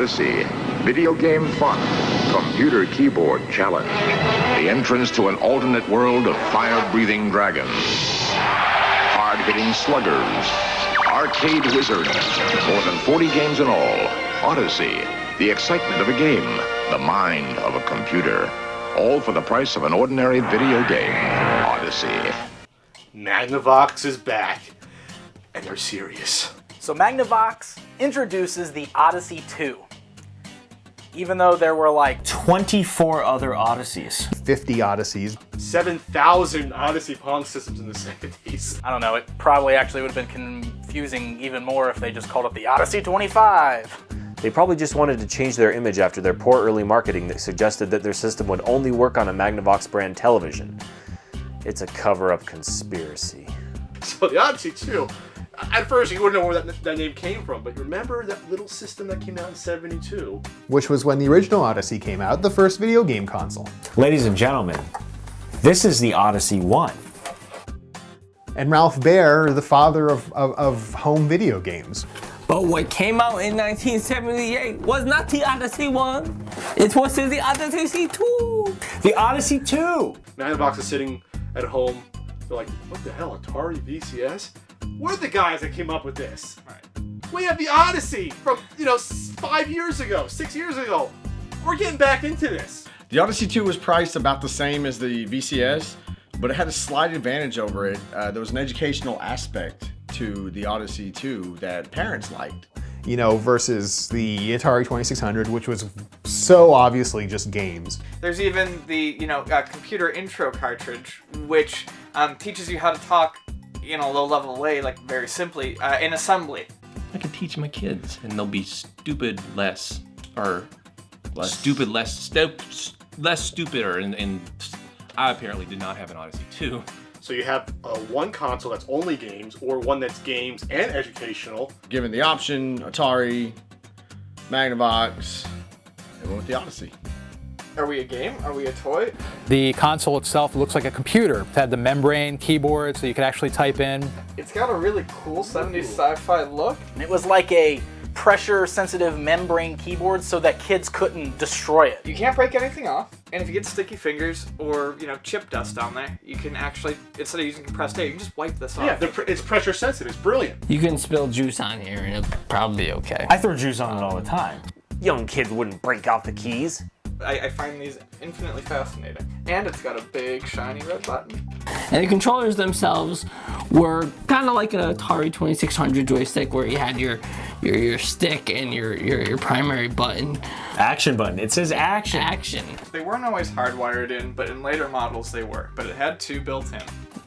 Odyssey, video game fun, computer keyboard challenge. The entrance to an alternate world of fire-breathing dragons, hard-hitting sluggers, arcade wizards, more than 40 games in all. Odyssey, the excitement of a game, the mind of a computer. All for the price of an ordinary video game. Odyssey. Magnavox is back, and they're serious. So Magnavox introduces the Odyssey 2. Even though there were like 24 other Odysseys. 50 Odysseys. 7,000 Odyssey Pong systems in the 70s. I don't know, it probably actually would have been confusing even more if they just called it the Odyssey 25. They probably just wanted to change their image after their poor early marketing that suggested that their system would only work on a Magnavox brand television. It's a cover-up conspiracy. So the Odyssey 2, at first you wouldn't know where that name came from, but remember that little system that came out in 72? Which was when the original Odyssey came out, the first video game console. Ladies and gentlemen, this is the Odyssey 1. And Ralph Baer, the father of home video games. But what came out in 1978 was not the Odyssey 1. It was the Odyssey 2. The Odyssey 2! Magnavox is sitting at home. They're like, what the hell, Atari VCS? We're the guys that came up with this. Right. We have the Odyssey from, 5 years ago, 6 years ago. We're getting back into this. The Odyssey 2 was priced about the same as the VCS, but it had a slight advantage over it. There was an educational aspect to the Odyssey 2 that parents liked. Versus the Atari 2600, which was so obviously just games. There's even the, computer intro cartridge, which teaches you how to talk in a low-level way, like very simply, in assembly. I could teach my kids, and they'll be stupider, and I apparently did not have an Odyssey 2. So you have one console that's only games, or one that's games and educational. Given the option, Atari, Magnavox, they went with the Odyssey. Are we a game? Are we a toy? The console itself looks like a computer. It had the membrane keyboard so you could actually type in. It's got a really cool 70s sci-fi look. And it was like a pressure-sensitive membrane keyboard so that kids couldn't destroy it. You can't break anything off, and if you get sticky fingers or, chip dust down there, you can actually, instead of using compressed air, you can just wipe this off. Yeah, it's pressure-sensitive. It's brilliant. You can spill juice on here, and it'll probably be okay. I throw juice on it all the time. Young kids wouldn't break out the keys. I find these infinitely fascinating. And it's got a big, shiny red button. And the controllers themselves were kind of like an Atari 2600 joystick where you had your stick and your primary button. Action button. It says action. Action. They weren't always hardwired in, but in later models they were. But it had two built in.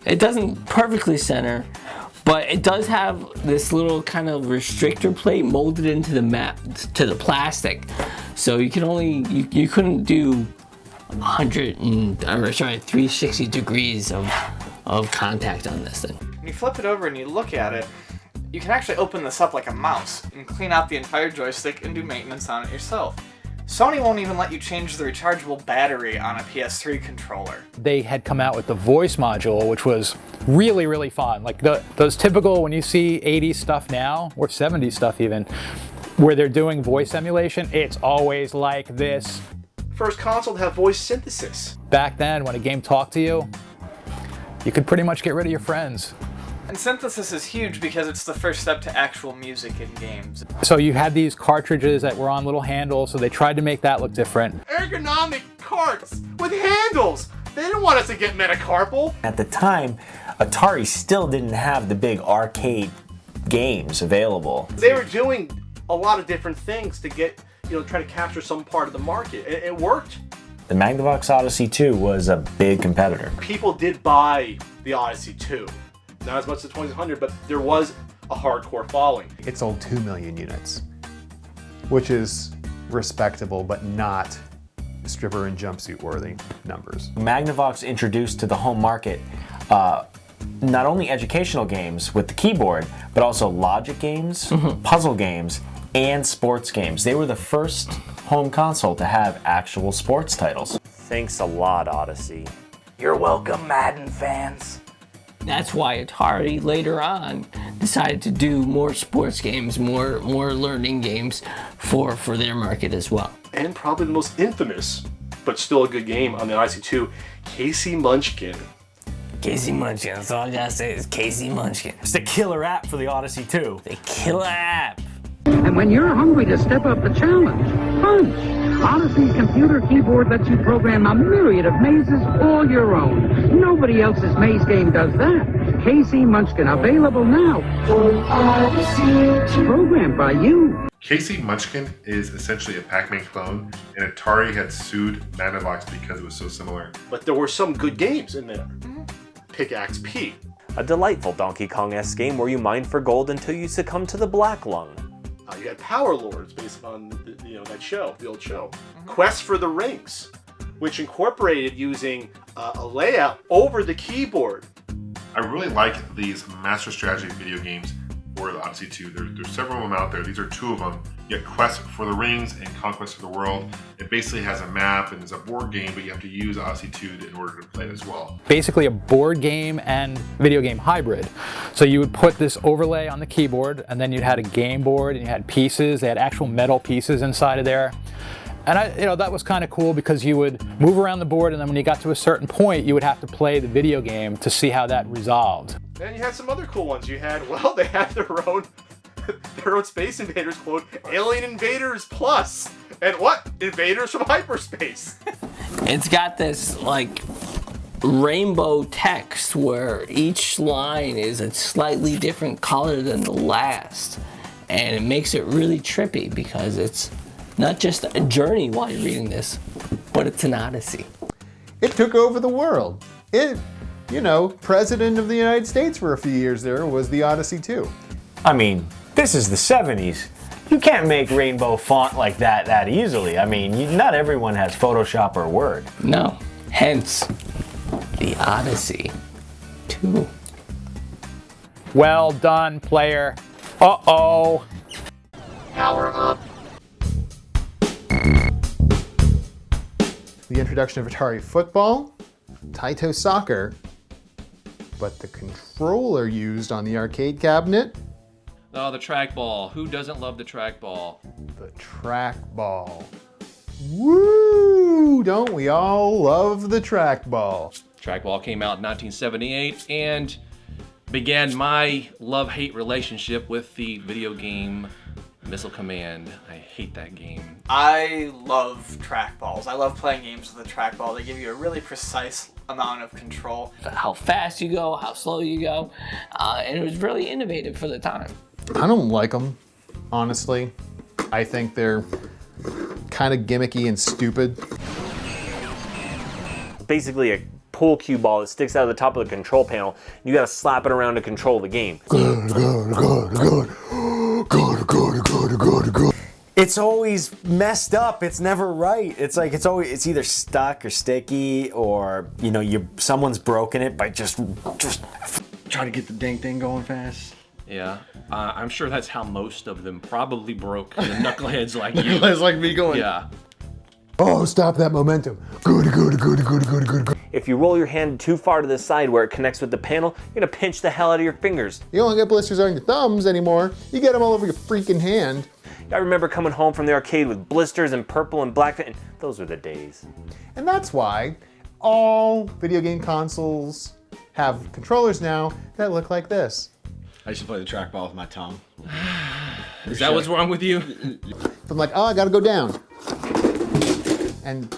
It doesn't perfectly center, but it does have this little kind of restrictor plate molded into the plastic. So you can only, you couldn't do 360 degrees of contact on this thing. When you flip it over and you look at it, you can actually open this up like a mouse and clean out the entire joystick and do maintenance on it yourself. Sony won't even let you change the rechargeable battery on a PS3 controller. They had come out with the voice module, which was really, really fun. Like those typical, when you see 80s stuff now, or 70s stuff even, where they're doing voice emulation, it's always like this. First console to have voice synthesis. Back then, when a game talked to you, you could pretty much get rid of your friends. And synthesis is huge because it's the first step to actual music in games. So you had these cartridges that were on little handles, so they tried to make that look different. Ergonomic carts with handles! They didn't want us to get metacarpal. At the time, Atari still didn't have the big arcade games available. They were doing a lot of different things to get, try to capture some part of the market. It worked. The Magnavox Odyssey 2 was a big competitor. People did buy the Odyssey 2. Not as much as the 2600, but there was a hardcore following. It sold 2 million units, which is respectable, but not stripper and jumpsuit worthy numbers. Magnavox introduced to the home market not only educational games with the keyboard, but also logic games, puzzle games, and sports games. They were the first home console to have actual sports titles. Thanks a lot, Odyssey. You're welcome, Madden fans. That's why Atari later on decided to do more sports games, more learning games for their market as well. And probably the most infamous, but still a good game on the Odyssey 2, Casey Munchkin. Casey Munchkin, that's all I gotta say is Casey Munchkin. It's the killer app for the Odyssey 2. The killer app. And when you're hungry to step up the challenge, punch! Odyssey's computer keyboard lets you program a myriad of mazes all your own. Nobody else's maze game does that. Casey Munchkin, available now. Programmed by you. Casey Munchkin is essentially a Pac-Man clone, and Atari had sued Magnavox because it was so similar. But there were some good games in there. Pickaxe Pete. A delightful Donkey Kong-esque game where you mine for gold until you succumb to the black lung. You had Power Lords based on that show, the old show. Quest for the Rings, which incorporated using a layout over the keyboard. I really like these master strategy video games for the Odyssey 2. There's several of them out there. These are two of them. You get Quest for the Rings and Conquest of the World. It basically has a map and it's a board game, but you have to use Odyssey 2 in order to play it as well. Basically a board game and video game hybrid. So you would put this overlay on the keyboard, and then you had a game board and you had pieces. They had actual metal pieces inside of there. And that was kind of cool because you would move around the board, and then when you got to a certain point, you would have to play the video game to see how that resolved. And you had some other cool ones. You had, they had their own Space Invaders quote, Alien Invaders Plus. And what? Invaders from hyperspace. It's got this like rainbow text where each line is a slightly different color than the last. And it makes it really trippy because it's not just a journey while you're reading this, but it's an odyssey. It took over the world. President of the United States for a few years there was the Odyssey 2. I mean, this is the 70s. You can't make rainbow font like that easily. I mean, not everyone has Photoshop or Word. No, hence the Odyssey 2. Well done, player. Uh-oh. Power up. The introduction of Atari Football, Taito Soccer, but the controller used on the arcade cabinet? Oh, the trackball. Who doesn't love the trackball? The trackball. Woo! Don't we all love the trackball? Trackball came out in 1978 and began my love-hate relationship with the video game Missile Command. I hate that game. I love trackballs. I love playing games with a trackball. They give you a really precise amount of control. How fast you go, how slow you go, and it was really innovative for the time. I don't like them, honestly. I think they're kind of gimmicky and stupid. Basically a pool cue ball that sticks out of the top of the control panel. You gotta slap it around to control the game. It's always messed up. It's never right. It's either stuck or sticky, or someone's broken it by just Try to get the dang thing going fast. Yeah, I'm sure that's how most of them probably broke. The knuckleheads like you. Knuckleheads like me going. Yeah. Oh, stop that momentum. Good. If you roll your hand too far to the side where it connects with the panel, you're gonna pinch the hell out of your fingers. You don't get blisters on your thumbs anymore. You get them all over your freaking hand. I remember coming home from the arcade with blisters and purple and black, and those were the days. And that's why all video game consoles have controllers now that look like this. I used to play the trackball with my tongue. Is that what's wrong with you? I'm like, I gotta go down. And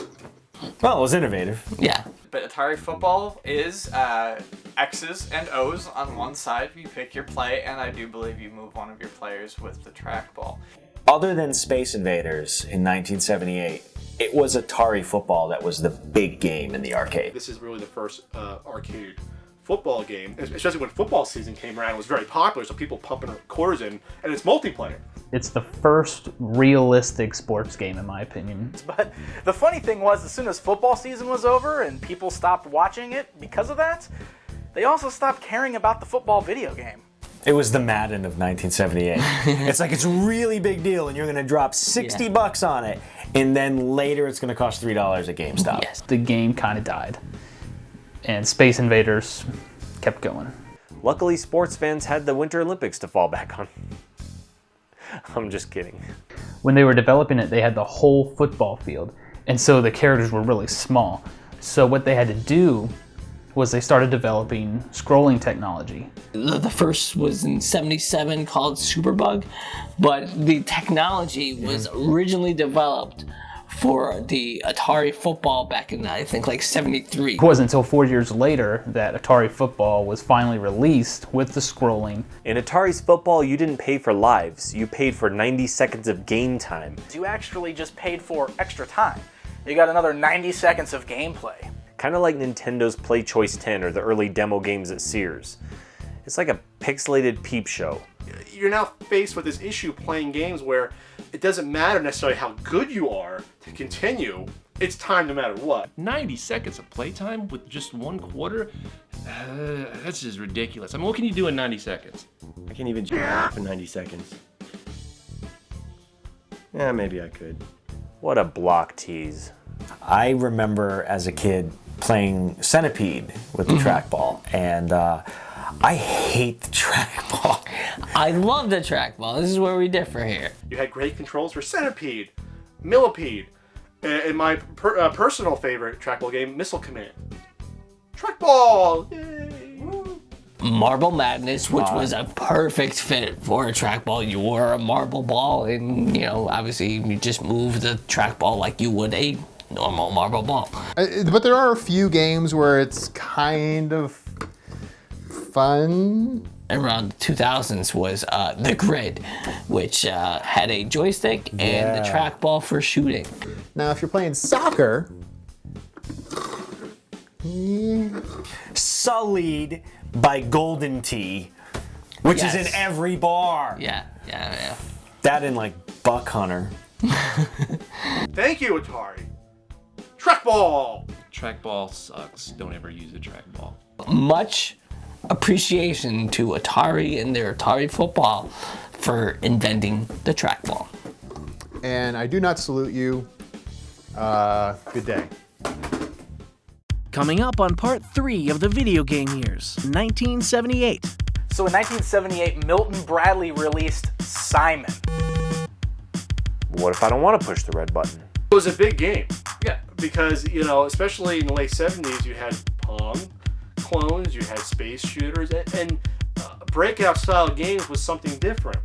well, it was innovative. Yeah. But Atari Football is X's and O's on one side. You pick your play, and I do believe you move one of your players with the trackball. Other than Space Invaders in 1978, it was Atari Football that was the big game in the arcade. This is really the first arcade football game, especially when football season came around. It was very popular, so people pumping quarters in, and it's multiplayer. It's the first realistic sports game, in my opinion. But the funny thing was, as soon as football season was over and people stopped watching it because of that, they also stopped caring about the football video game. It was the Madden of 1978. It's like, it's a really big deal, and you're going to drop $60 on it, and then later it's going to cost $3 at GameStop. Yes, the game kind of died, and Space Invaders kept going. Luckily, sports fans had the Winter Olympics to fall back on. I'm just kidding. When they were developing it, they had the whole football field, and so the characters were really small. So what they had to do was they started developing scrolling technology. The first was in '77 called Superbug, but the technology was originally developed for the Atari football back in, I think, like '73. It wasn't until 4 years later that Atari football was finally released with the scrolling. In Atari's football, you didn't pay for lives. You paid for 90 seconds of game time. You actually just paid for extra time. You got another 90 seconds of gameplay. Kind of like Nintendo's Play Choice 10 or the early demo games at Sears. It's like a pixelated peep show. You're now faced with this issue playing games where it doesn't matter necessarily how good you are to continue. It's time no matter what. 90 seconds of playtime with just 1 quarter? That's just ridiculous. I mean, what can you do in 90 seconds? I can't even jump in 90 seconds. Yeah, maybe I could. What a block tease. I remember as a kid playing Centipede with the trackball, and I hate the trackball. I love the trackball. This is where we differ here. You had great controls for Centipede, Millipede, and my personal favorite trackball game, Missile Command. Trackball! Yay! Woo. Marble Madness, which was a perfect fit for a trackball. You were a marble ball, and obviously you just move the trackball like you would a normal marble ball. But there are a few games where it's kind of fun. Around the 2000s was The Grid, which had a joystick and the trackball for shooting. Now, if you're playing soccer, Sullied by Golden Tee, which is in every bar. Yeah. That and like Buck Hunter. Thank you, Atari. Trackball! Trackball sucks. Don't ever use a trackball. Much appreciation to Atari and their Atari football for inventing the trackball. And I do not salute you. Good day. Coming up on part 3 of the video game years, 1978. So in 1978, Milton Bradley released Simon. What if I don't want to push the red button? It was a big game. Yeah. Because, especially in the late 70s, you had Pong clones, you had space shooters, and breakout style games was something different.